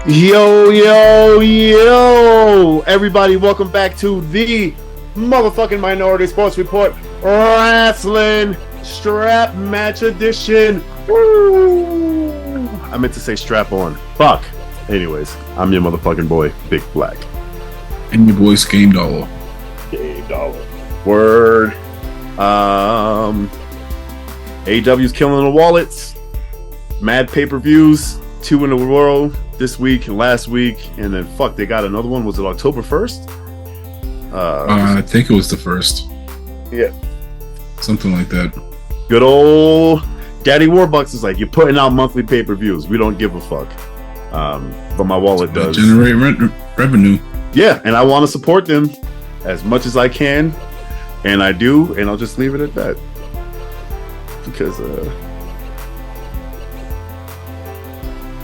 Yo, yo, yo! Everybody, welcome back to the motherfucking Minority Sports Report RASSLIN Strap Match Edition. Woo! I meant to say strap on. Fuck. Anyways, I'm your motherfucking boy, Big Black. And your boy, Game Dollar. Game Dollar. Word. AEW's killing the wallets. Mad pay-per-views. 2 in a row this week and last week, and then they got another one. Was it October 1st? I think it was the first. Yeah, something like that. Good old Daddy Warbucks is like, you're putting out monthly pay-per-views. We don't give a fuck. But my wallet does generate revenue. Yeah, and I want to support them as much as I can, and I do, and I'll just leave it at that because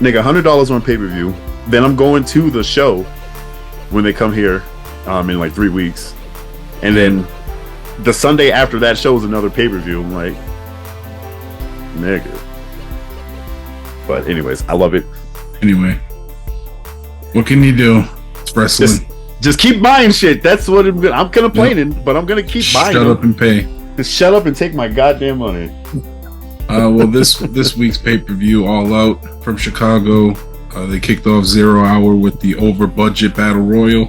nigga, $100 on pay-per-view. Then I'm going to the show when they come here in like 3 weeks. And then the Sunday after that show is another pay-per-view. I'm like, nigga. But anyways, I love it. Anyway, what can you do? It's wrestling. Just keep buying shit. That's what I'm complaining, but I'm going to keep buying Shut up and pay. Just shut up and take my goddamn money. Well, this week's pay-per-view, All Out from Chicago, they kicked off 0 Hour with the over-budget Battle Royal,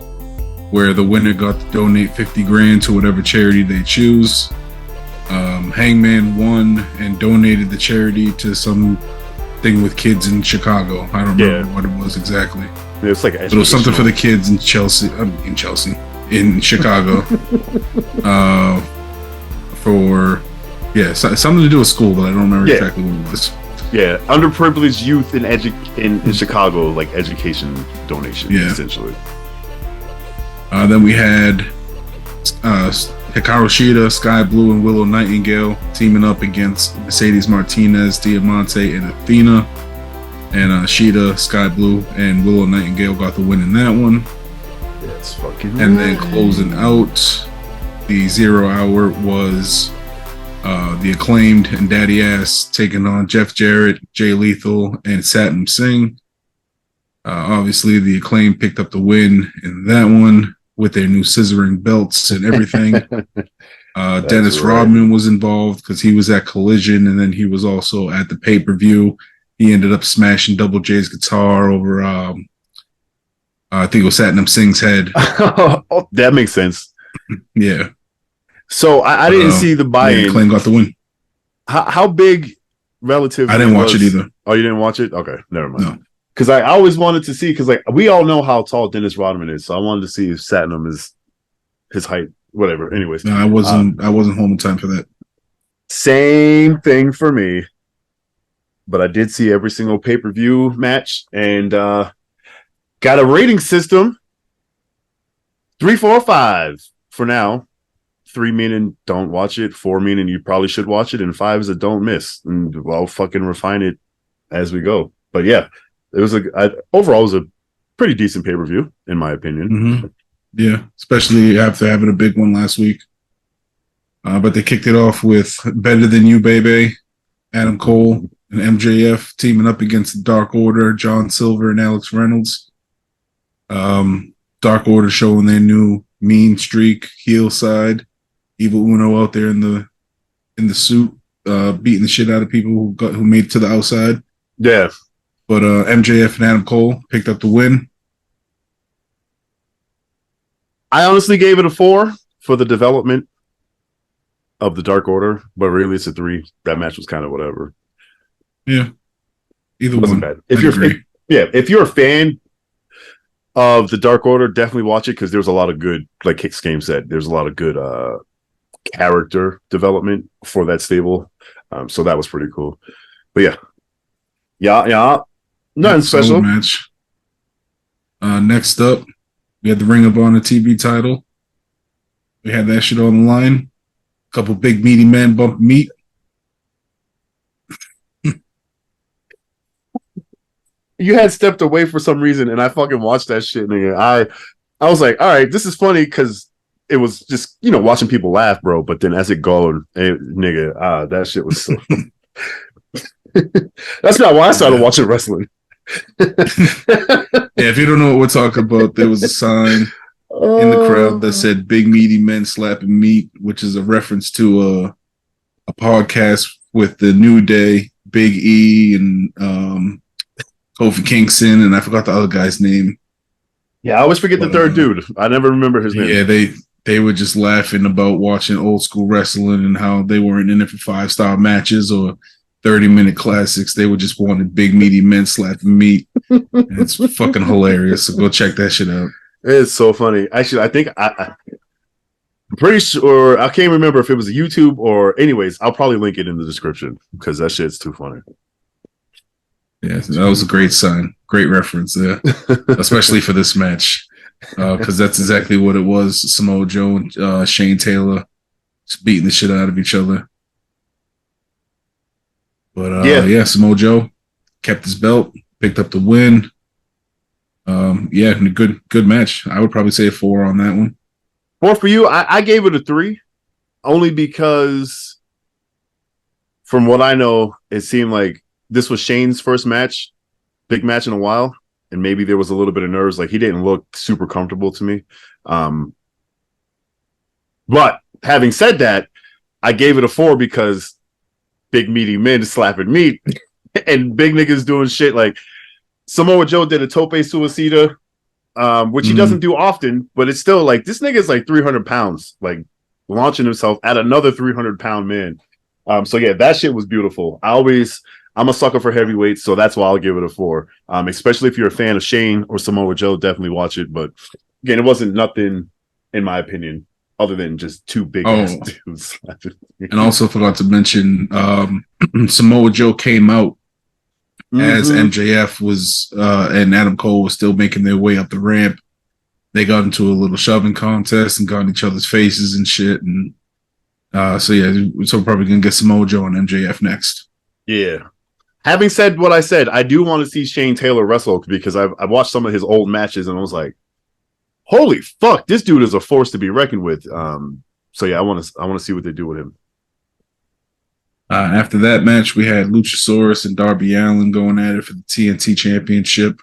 where the winner got to donate $50,000 to whatever charity they choose. Hangman won and donated the charity to some thing with kids in Chicago. I don't remember what it was exactly. It's like it was something for the kids in Chicago. Something to do with school, but I don't remember exactly what it was. Yeah, underprivileged youth in Chicago, like education donation, essentially. Then we had Hikaru Shida, Sky Blue, and Willow Nightingale teaming up against Mercedes Martinez, Diamante, and Athena. And Shida, Sky Blue, and Willow Nightingale got the win in that one. That's fucking. And then closing out the 0 Hour was the Acclaimed and Daddy Ass taking on Jeff Jarrett, Jay Lethal, and Satnam Singh. Obviously, the Acclaimed picked up the win in that one with their new scissoring belts and everything. Dennis Rodman was involved because he was at Collision, and then he was also at the pay-per-view. He ended up smashing Double J's guitar over, I think it was Satnam Singh's head. Oh, that makes sense. Yeah. So I didn't see the buy-in. Acclaim got the win. How big relative? I didn't watch it either. Oh, you didn't watch it? Okay, never mind. No. Because I always wanted to see, because like we all know how tall Dennis Rodman is, so I wanted to see if Satnam is his height, whatever. Anyways, no, I wasn't home in time for that. Same thing for me, but I did see every single pay-per-view match and got a rating system. 3, 4, 5 for now. 3 meaning don't watch it, 4 meaning you probably should watch it, and 5 is a don't miss. And I'll fucking refine it as we go. But yeah, it was overall it was a pretty decent pay-per-view in my opinion. Mm-hmm. Yeah, especially after having a big one last week. But they kicked it off with Better Than You, Baby, Adam Cole and MJF teaming up against the Dark Order, John Silver and Alex Reynolds. Dark Order showing their new mean streak, heel side. Evil Uno out there in the suit, beating the shit out of people who made it to the outside. Yeah. But MJF and Adam Cole picked up the win. I honestly gave it a 4 for the development of the Dark Order, but really it's a 3. That match was kind of whatever. Yeah. Either one. Bad. If you're a fan of the Dark Order, definitely watch it because there's a lot of good, like Kicks Game said, there's a lot of good character development for that stable. So that was pretty cool. But yeah. Nothing special. Match. Next up, we had the Ring of Honor TV title. We had that shit on the line. A couple big meaty men bump meat. You had stepped away for some reason, and I fucking watched that shit, nigga. I was like, all right, this is funny because it was just, watching people laugh, bro. But then as it goes, nigga, that shit was so... That's not why I started watching wrestling. Yeah, if you don't know what we're talking about, there was a sign in the crowd that said "Big Meaty Men Slapping Meat," which is a reference to a podcast with the New Day, Big E, and Kofi Kingston, and I forgot the other guy's name. Yeah, I always forget the third dude. I never remember his name. Yeah, they were just laughing about watching old school wrestling and how they weren't in it for 5-star matches or 30-minute classics. They were just wanting big meaty men slapping meat. And it's fucking hilarious. So go check that shit out. It's so funny. Actually, I think I'm pretty sure I can't remember if it was YouTube or anyways. I'll probably link it in the description because that shit's too funny. Yeah, that was a great sign. Great reference there, especially for this match, because that's exactly what it was. Samoa Joe and Shane Taylor just beating the shit out of each other. But yeah, Samoa Joe kept his belt, picked up the win. Yeah, good match. I would probably say a 4 on that one. 4 for you. I gave it a 3, only because from what I know, it seemed like this was Shane's first match, big match in a while, and maybe there was a little bit of nerves. Like he didn't look super comfortable to me. But having said that, I gave it a 4 because big meaty men slapping meat and big niggas doing shit like Samoa Joe did a tope suicida, which he doesn't do often, but it's still like this nigga's like 300 pounds, like launching himself at another 300-pound man. So yeah, that shit was beautiful. I'm a sucker for heavyweights, so that's why I'll give it a 4. Especially if you're a fan of Shane or Samoa Joe, definitely watch it. But again, it wasn't nothing, in my opinion, other than just 2 big ass dudes. And also forgot to mention, Samoa Joe came out as MJF was and Adam Cole was still making their way up the ramp. They got into a little shoving contest and got in each other's faces and shit. And so we're probably gonna get Samoa Joe and MJF next. Yeah. Having said what I said, I do want to see Shane Taylor wrestle because I've watched some of his old matches and I was like, holy fuck, this dude is a force to be reckoned with. So yeah, I want to see what they do with him. After that match, we had Luchasaurus and Darby Allin going at it for the TNT Championship.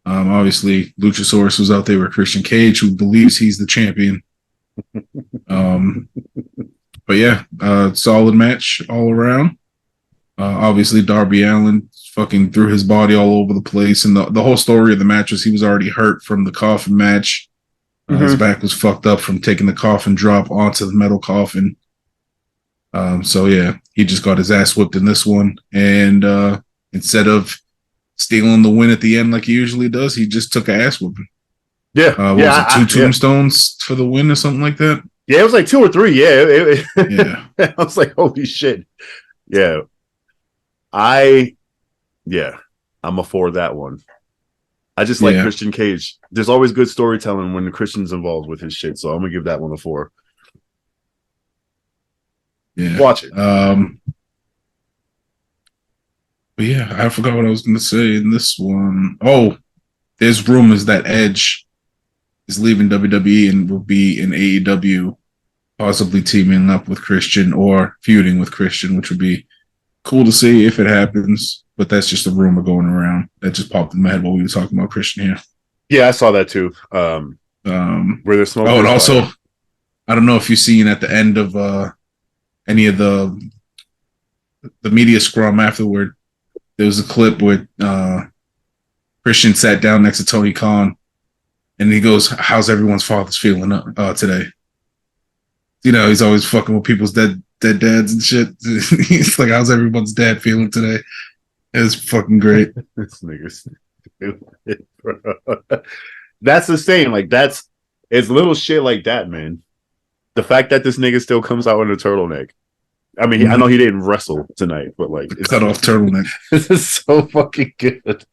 Obviously, Luchasaurus was out there with Christian Cage, who believes he's the champion. But yeah, solid match all around. Obviously, Darby Allin fucking threw his body all over the place, and the whole story of the match was he was already hurt from the coffin match. His back was fucked up from taking the coffin drop onto the metal coffin. So yeah, he just got his ass whipped in this one, and instead of stealing the win at the end like he usually does, he just took an ass whooping. Yeah, was it 2 tombstones for the win or something like that? Yeah, it was like 2 or 3. Yeah, yeah. I was like, holy shit. Yeah, I'm a 4 that one. I just like Christian Cage. There's always good storytelling when the Christian's involved with his shit, so I'm gonna give that one a 4. Yeah, watch it. But yeah, I forgot what I was gonna say in this one. Oh, there's rumors that Edge is leaving WWE and will be in AEW, possibly teaming up with Christian or feuding with Christian, which would be cool to see if it happens. But that's just a rumor going around that just popped in my head while we were talking about Christian here. Yeah, I saw that too. Where there's smoke. Oh, and also, I don't know if you've seen at the end of any of the media scrum afterward, there was a clip where Christian sat down next to Tony Khan, and he goes, "How's everyone's fathers feeling today?" You know, he's always fucking with people's dead dads and shit. He's like, "How's everyone's dad feeling today?" It's fucking great. This nigga's that's the same. Like it's little shit like that, man. The fact that this nigga still comes out in a turtleneck. I mean, I know he didn't wrestle tonight, but like it's cut off turtleneck. This is so fucking good.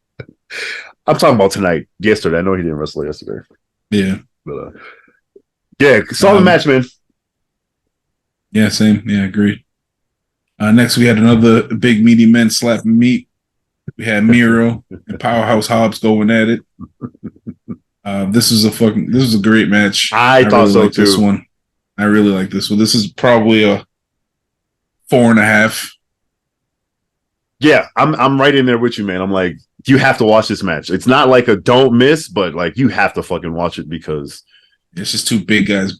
I'm talking about tonight. Yesterday, I know he didn't wrestle yesterday. Yeah, but yeah, solid match, man. Yeah, same. Yeah, agreed. Next, we had another big meaty men slapping meat. We had Miro and Powerhouse Hobbs going at it. This was a great match. I thought really so like too. This one, I really like this one. This is probably a 4.5. Yeah, I'm right in there with you, man. I'm like, you have to watch this match. It's not like a don't miss, but like you have to fucking watch it because It's just two big guys,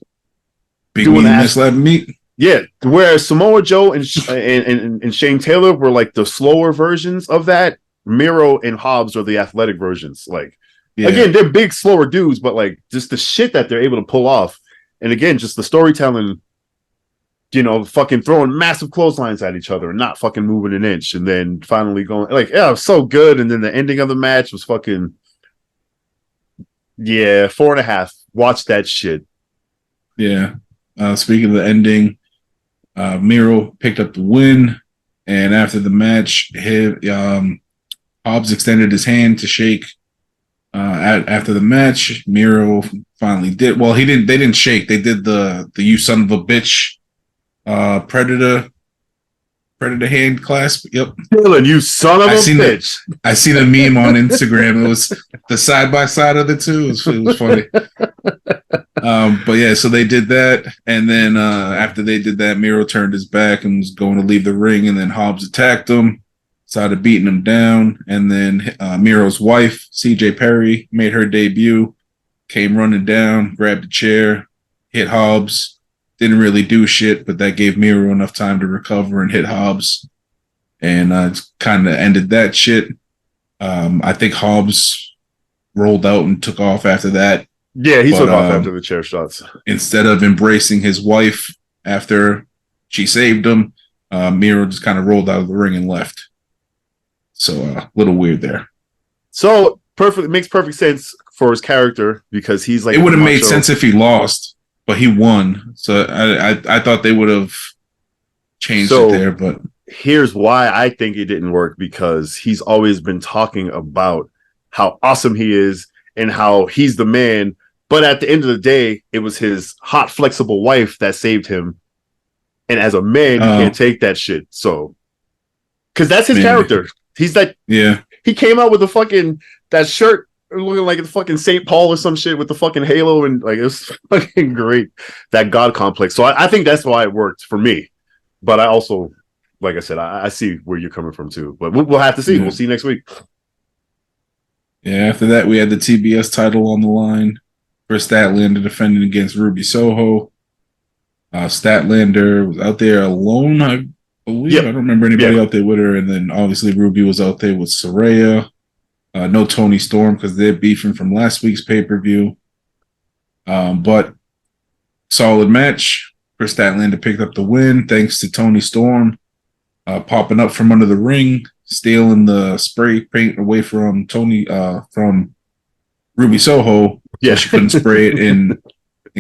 big doing meat and ass. slab meat. Yeah, whereas Samoa Joe and Shane Taylor were like the slower versions of that. Miro and Hobbs are the athletic versions. Like, Yeah, again, they're big, slower dudes, but like just the shit that they're able to pull off, and again, just the storytelling. Fucking throwing massive clotheslines at each other and not fucking moving an inch, and then finally going like, yeah, it was so good. And then the ending of the match was fucking, yeah, 4.5. Watch that shit. yeah. Speaking of the ending, Miro picked up the win, and after the match, Hobbs extended his hand to shake. After the match, Miro finally did. Well, he didn't. They didn't shake. They did the "you son of a bitch" predator hand clasp. Yep. Dylan, you son of a bitch. I seen a meme on Instagram. It was the side by side of the two. It was funny. But yeah, so they did that, and then after they did that, Miro turned his back and was going to leave the ring, and then Hobbs attacked him, started beating him down, and then Miro's wife, CJ Perry, made her debut, came running down, grabbed a chair, hit Hobbs. Didn't really do shit, but that gave Miro enough time to recover and hit Hobbs, and kind of ended that shit. I think Hobbs rolled out and took off after that. Yeah, he took off after the chair shots. Instead of embracing his wife after she saved him, Miro just kind of rolled out of the ring and left. So a little weird there. So makes perfect sense for his character because he's like, it would have made sense if he lost, but he won. So I thought they would have changed it there. But here's why I think it didn't work, because he's always been talking about how awesome he is and how he's the man. But at the end of the day, it was his hot, flexible wife that saved him. And as a man, you can't take that shit. So, because that's his character. He's that. Yeah. He came out with that shirt looking like the fucking St. Paul or some shit with the fucking halo, and like it was fucking great. That God complex. So I think that's why it worked for me. But I also, like I said, I see where you're coming from too. But we'll have to see. Yeah. We'll see next week. Yeah. After that, we had the TBS title on the line. Chris Statlander defending against Ruby Soho. Statlander was out there alone, I believe. Yep. I don't remember anybody out there with her. And then obviously Ruby was out there with Saraya. No Tony Storm because they're beefing from last week's pay-per-view. But solid match. Chris Statlander picked up the win thanks to Tony Storm popping up from under the ring, stealing the spray paint away from from Ruby Soho. Yeah, so she couldn't spray it in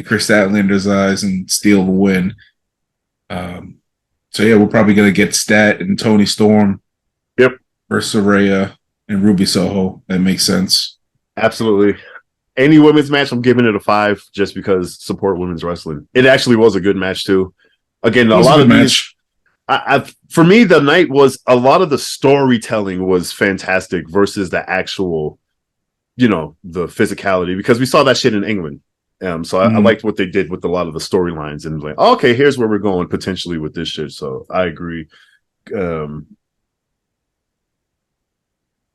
Chris Statlander's eyes and steal the win. So yeah, we're probably gonna get Stat and Tony Storm. Yep. Versus Saraya and Ruby Soho. That makes sense. Absolutely. Any women's match, I'm giving it a 5 just because support women's wrestling. It actually was a good match too. Again, a lot of match. For me, the night was a lot of the storytelling was fantastic versus the actual, the physicality, because we saw that shit in England. So I liked what they did with a lot of the storylines and like, okay, here's where we're going potentially with this shit. So I agree.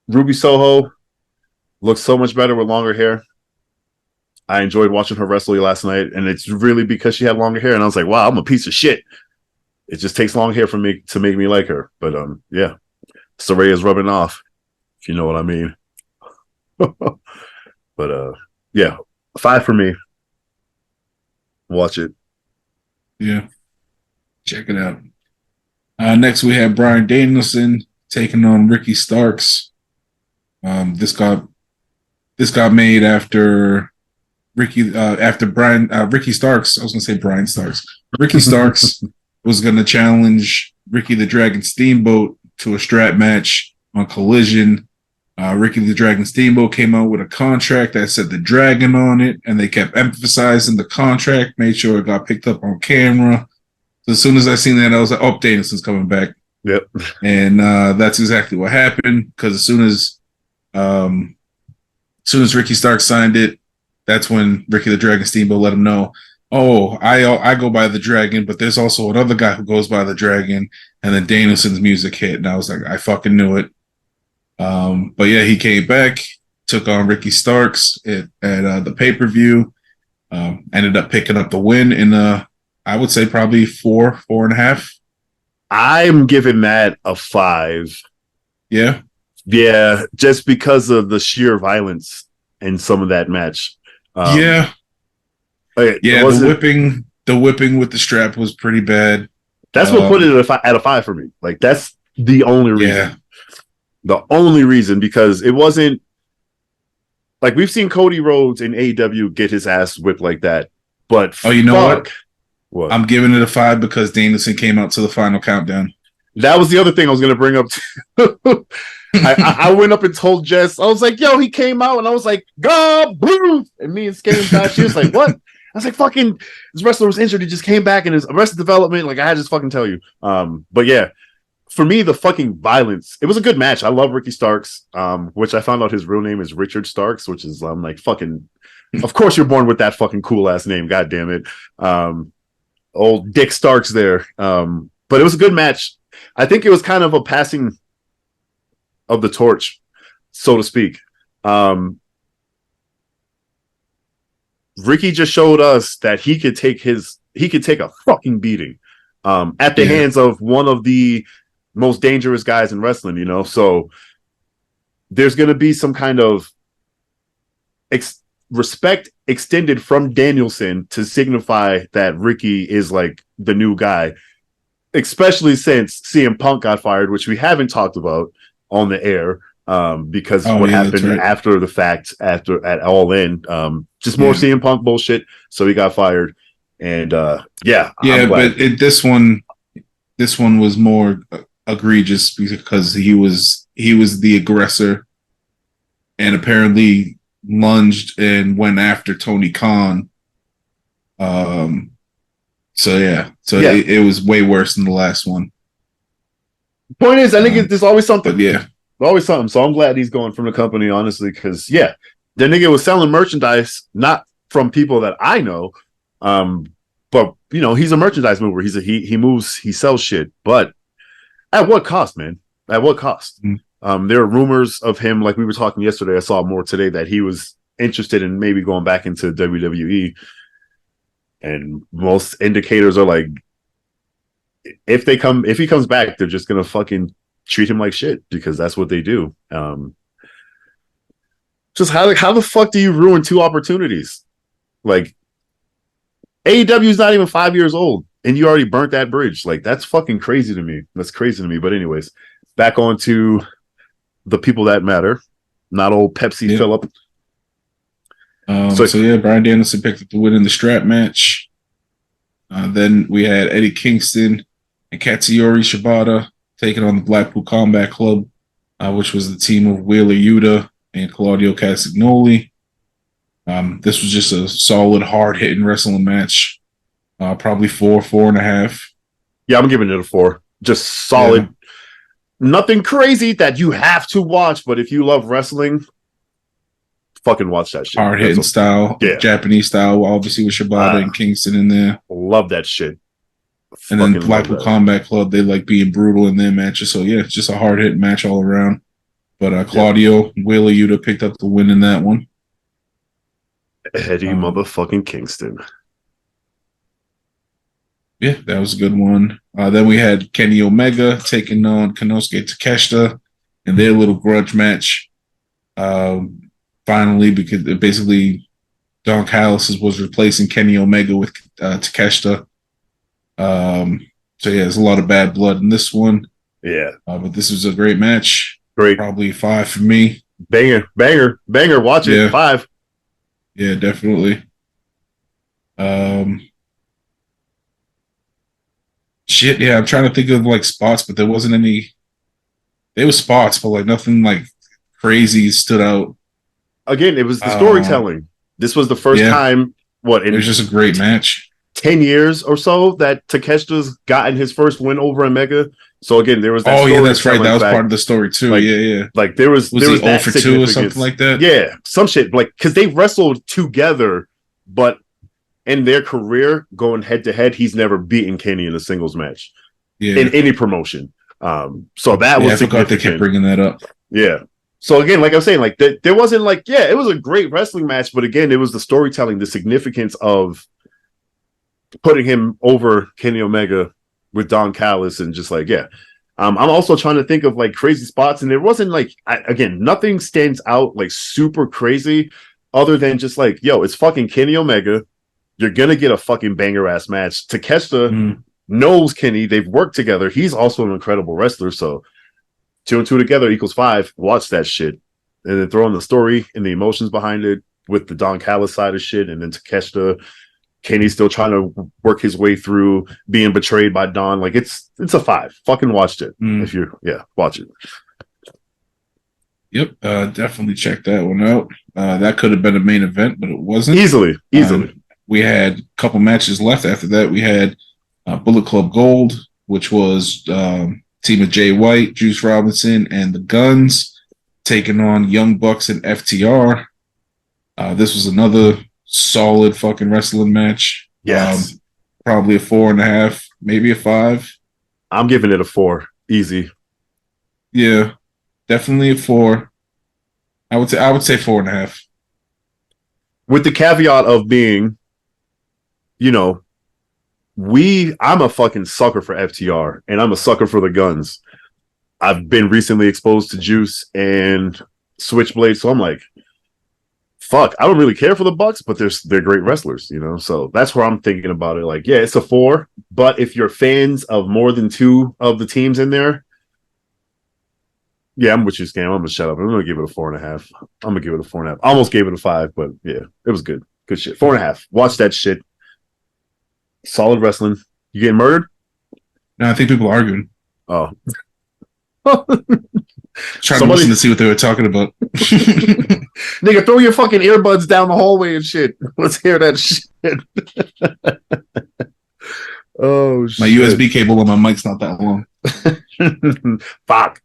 Ruby Soho looks so much better with longer hair. I enjoyed watching her wrestle last night, and it's really because she had longer hair. And I was like, wow, I'm a piece of shit. It just takes long hair for me to make me like her. But yeah, Saraya's rubbing off, if you know what I mean. But yeah, 5 for me. Watch it. Yeah, check it out. Next we have Bryan Danielson taking on Ricky Starks. This got made after Ricky Starks. I was gonna say Brian Starks. Ricky Starks was gonna challenge Ricky the Dragon Steamboat to a strap match on Collision. Ricky the Dragon Steamboat came out with a contract that said the Dragon on it, and they kept emphasizing the contract, made sure it got picked up on camera. So as soon as I seen that, I was like, oh, Danielson's coming back. Yep. And that's exactly what happened, because as soon as Ricky Starks signed it, that's when Ricky the Dragon Steamboat let him know, Oh, I go by the Dragon, but there's also another guy who goes by the Dragon, and then Danielson's music hit, and I was like, I fucking knew it. But yeah, he came back, took on Ricky Starks at the pay per view. Ended up picking up the win in I would say probably four and a half. I'm giving that a 5. Yeah, Yeah, just because of the sheer violence in some of that match. yeah, Okay, yeah. The whipping with the strap was pretty bad. that's what put it at a 5 for me. Like that's the only reason. Yeah, The only reason, because it wasn't like we've seen Cody Rhodes in AEW get his ass whipped like that. But oh, you know what? What? I'm giving it a 5 because Danielson came out to the final countdown. That was the other thing I was going to bring up. I went up and told Jess, I was like, yo, he came out, and I was like, God, blue. And me and Skane died. She was like, what? I was like, fucking, this wrestler was injured. He just came back in his Arrested Development. Like, I had to just fucking tell you. But yeah, for me, the fucking violence, it was a good match. I love Ricky Starks, which I found out his real name is Richard Starks, which is, I'm like, fucking, of course you're born with that fucking cool ass name. God damn it. Old Dick Starks there. But it was a good match. I think it was kind of a passing of the torch, so to speak. Ricky just showed us that he could take a fucking beating at the hands of one of the most dangerous guys in wrestling, you know? So there's going to be some kind of respect extended from Danielson to signify that Ricky is like the new guy, especially since CM Punk got fired, which we haven't talked about on the air because what happened after the fact, after at All In, just more CM Punk bullshit. So he got fired, and but this one was more egregious because he was the aggressor, and apparently lunged and went after Tony Khan. It was way worse than the last one. Point is, I think there's always something. Yeah, always something. So I'm glad he's going from the company, honestly, because the nigga was selling merchandise not from people that I know, but you know he's a merchandise mover. He moves, he sells shit, but at what cost, man? At what cost? Mm-hmm. There are rumors of him, like we were talking yesterday. I saw more today that he was interested in maybe going back into WWE, and most indicators are like, if he comes back, they're just gonna fucking treat him like shit because that's what they do. Just how the fuck do you ruin 2 opportunities? Like AEW is not even 5 years old, and you already burnt that bridge. Like that's fucking crazy to me. That's crazy to me. But anyways, back on to the people that matter, not old Pepsi Phillip. Bryan Danielson picked up the win in the strap match. Then we had Eddie Kingston and Katsuyori Shibata taking on the Blackpool Combat Club, which was the team of Wheeler Yuta and Claudio Castagnoli. This was just a solid, hard-hitting wrestling match. Probably 4.5. Yeah, I'm giving it a 4. Just solid. Yeah. Nothing crazy that you have to watch, but if you love wrestling, fucking watch that shit. Hard-hitting style, Japanese style, obviously with Shibata and Kingston in there. Love that shit. And then Blackpool Combat Club, they like being brutal in their matches. So yeah, it's just a hard-hitting match all around. But Claudio, Wheeler Yuta picked up the win in that one. Eddie motherfucking Kingston. Yeah, that was a good one. Then we had Kenny Omega taking on Konosuke Takeshita in their little grudge match. Finally, because basically Don Callis was replacing Kenny Omega with Takeshita. There's a lot of bad blood in this one. Yeah. But this was a great match. Great. Probably 5 for me. Banger. Watch it. 5. Yeah, definitely. I'm trying to think of like spots, but there wasn't any. There was spots, but like nothing like crazy stood out. Again, it was the storytelling. This was the first time. It was just a great match. 10 years or so that Takeshita's gotten his first win over Omega. So again, there was that. Oh yeah, that's right. That was part of the story too. Yeah. Like there was he 0 for 2 or something like that. Yeah, some shit. Like because they wrestled together, but in their career going head to head, he's never beaten Kenny in a singles match in any promotion. So that was I forgot they kept bringing that up. Yeah. So again, like I was saying, like there wasn't like, yeah, it was a great wrestling match, but again, it was the storytelling, the significance of putting him over Kenny Omega with Don Callis, and just like, yeah. I'm also trying to think of like crazy spots, and there wasn't like, again, nothing stands out like super crazy, other than just like, yo, it's fucking Kenny Omega. You're gonna get a fucking banger ass match. Takeshita knows Kenny. They've worked together. He's also an incredible wrestler. So 2 and 2 together equals 5. Watch that shit, and then throw in the story and the emotions behind it with the Don Callis side of shit, and then Takeshita. Kenny's still trying to work his way through being betrayed by Don. Like it's a 5. Fucking watched it. If you're watch it. Yep, definitely check that one out. That could have been a main event, but it wasn't. Easily. We had a couple matches left after that. We had Bullet Club Gold, which was team of Jay White, Juice Robinson, and the Guns taking on Young Bucks and FTR. This was another solid fucking wrestling match. Yes. Probably a 4.5, maybe a 5. I'm giving it a 4. Easy. Yeah, definitely a 4. I would say 4.5. With the caveat of being, I'm a fucking sucker for FTR, and I'm a sucker for the Guns. I've been recently exposed to Juice and Switchblade, so I'm like, fuck, I don't really care for the Bucks, but they're great wrestlers, so that's where I'm thinking about it. Like, yeah, it's a 4, but if you're fans of more than 2 of the teams in there, yeah, I'm with you, Scam. I'm gonna shut up. I'm gonna give it a 4.5. I'm gonna give it a 4.5. Almost gave it a 5, but yeah, it was good. Good shit. 4.5. Watch that shit. Solid wrestling. You getting murdered? No, I think people are arguing. Oh. Trying to listen to see what they were talking about. Nigga, throw your fucking earbuds down the hallway and shit. Let's hear that shit. Oh, shit. My USB cable on my mic's not that long. Fuck.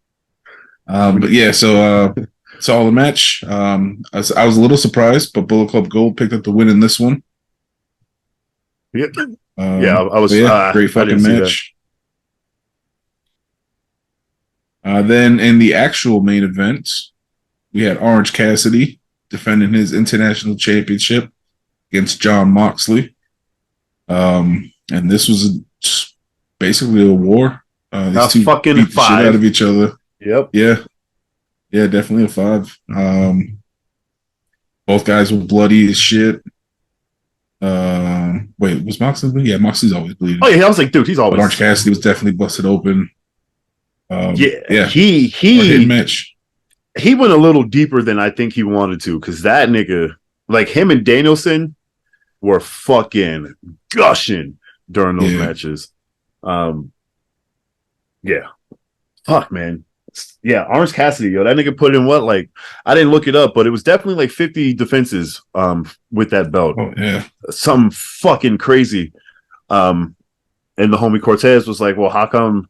But yeah, so saw the match. I was a little surprised, but Bullet Club Gold picked up the win in this one. Yeah, I was. Great fucking match. Then in the actual main event, we had Orange Cassidy defending his international championship against John Moxley. And this was basically a war. These two fucking beat the shit out of each other. Yep. Yeah, definitely a 5. Both guys were bloody as shit. Wait, was Moxley bleeding? Yeah, Moxley's always bleeding. Oh yeah, I was like, dude, he's always. But Orange Cassidy was definitely busted open. He hit match. He went a little deeper than I think he wanted to, because that nigga, like him and Danielson, were fucking gushing during those matches. Yeah. Fuck, man. Yeah, Orange Cassidy, yo, that nigga put in what? Like, I didn't look it up, but it was definitely like 50 defenses with that belt. Oh, yeah. Some fucking crazy. And the homie Cortez was like, well, how come,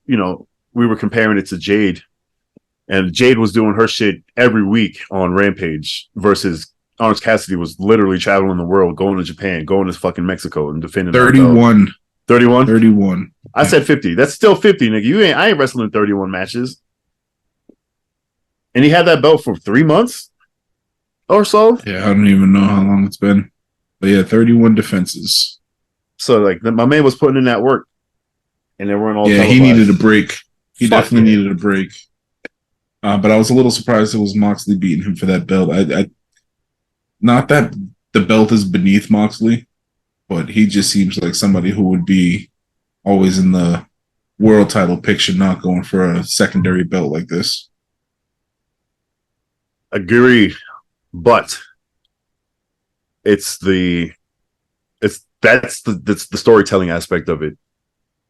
we were comparing it to Jade, and Jade was doing her shit every week on Rampage versus Orange Cassidy was literally traveling the world, going to Japan, going to fucking Mexico and defending 31. 31? 31. I said 50. That's still 50, nigga. I ain't wrestling 31 matches. And he had that belt for 3 months or so. Yeah, I don't even know how long it's been. But yeah, 31 defenses. So like my man was putting in that work. And they weren't all televised. He needed a break. He definitely needed a break. But I was a little surprised it was Moxley beating him for that belt. Not that the belt is beneath Moxley, but he just seems like somebody who would be always in the world title picture, not going for a secondary belt like this. Agree, but that's the storytelling aspect of it.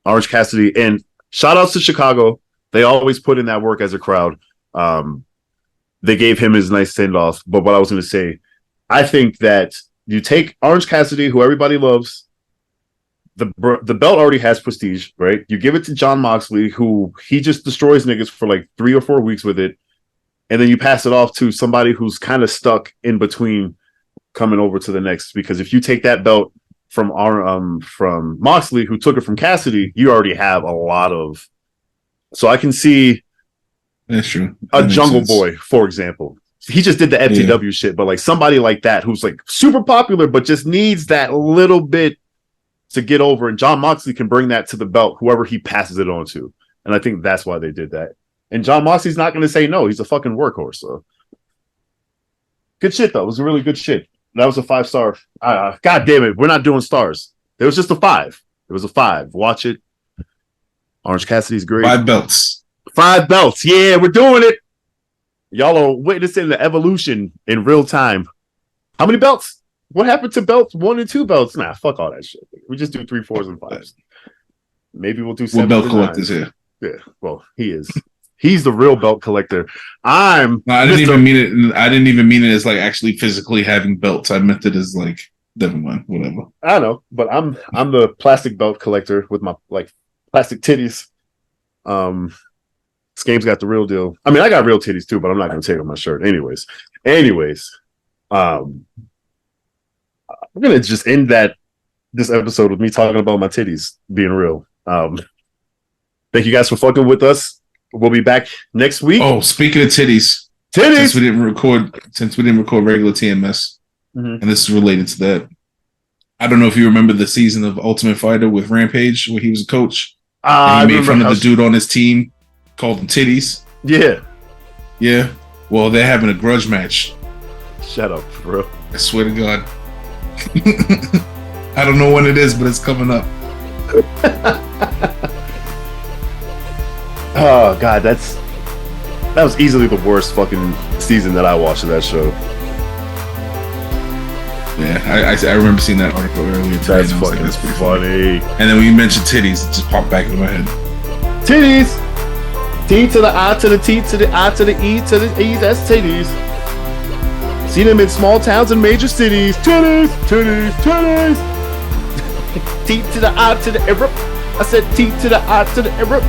Orange Cassidy, and shout outs to Chicago. They always put in that work as a crowd. They gave him his nice send off. But what I was going to say, I think that you take Orange Cassidy, who everybody loves. The belt already has prestige, right? You give it to John Moxley, who he just destroys niggas for like 3 or 4 weeks with it. And then you pass it off to somebody who's kind of stuck in between coming over to the next. Because if you take that belt from Moxley, who took it from Cassidy, you already have a lot of. So I can see that's true. That Jungle sense. Boy, for example. He just did the FTW shit, but like somebody like that who's like super popular, but just needs that little bit to get over. And John Moxley can bring that to the belt, whoever he passes it on to. And I think that's why they did that. And John Moxley's not going to say no. He's a fucking workhorse. So good shit, though. It was a really good shit. That was a 5-star. God damn it. We're not doing stars. It was just a 5. It was a 5. Watch it. Orange Cassidy's great. 5 belts. 5 belts. Yeah, we're doing it. Y'all are witnessing the evolution in real time. How many belts? What happened to belts 1 and 2 belts? Nah, fuck all that shit. We just do 3, 4s, and 5s. Maybe we'll do 7. What belt collectors here? Yeah, well, he is. He's the real belt collector. I didn't even mean it. I didn't even mean it as like actually physically having belts. I meant it as like, never mind, whatever. I know, but I'm the plastic belt collector with my like plastic titties. This game's got the real deal. I mean, I got real titties too, but I'm not going to take off my shirt. Anyways, we're going to just end this episode with me talking about my titties being real. Thank you guys for fucking with us. We'll be back next week. Oh, speaking of titties, since we didn't record regular TMS, and this is related to that. I don't know if you remember the season of Ultimate Fighter with Rampage, where he was a coach. And he made fun of the dude on his team, called him titties. Yeah. Yeah. Well, they're having a grudge match. Shut up, bro. I swear to God. I don't know when it is, but it's coming up. Oh God, that was easily the worst fucking season that I watched of that show. Yeah, I remember seeing that article earlier today. That's fucking that's pretty funny. And then when you mentioned titties, it just popped back into my head. Titties! T to the I to the T to the I to the E to the E, that's titties. See them in small towns and major cities. Titties! Titties! Titties! T to the I to the Arab. I said T to the I to the Arab.